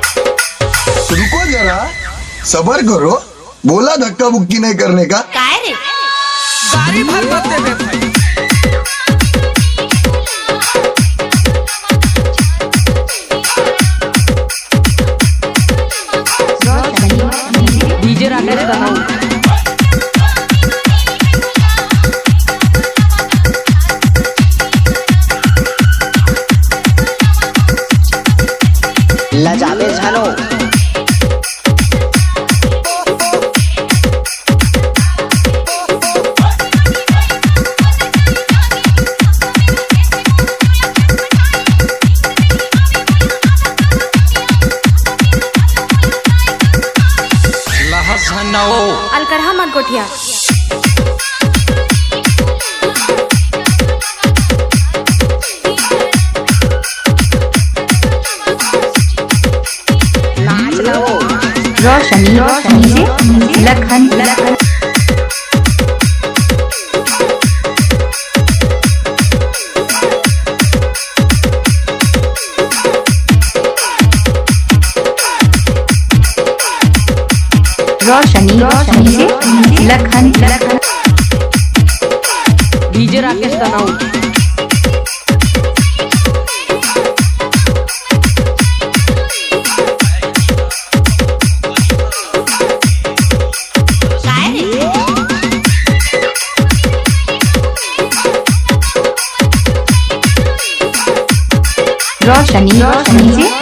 रुको जरा, सबर करो। बोला धक्का बुक्की नहीं करने का। काय रे गाड़ी भर मत देवे भाई। डीजे राकेश तनाव लजाबे झालो लहस हन्नाओ अलकरहा मन कोठिया नाच लो रोशनी से लखन रोशनी से लखन डीजे राकेश तनाव काय रे रोशनी से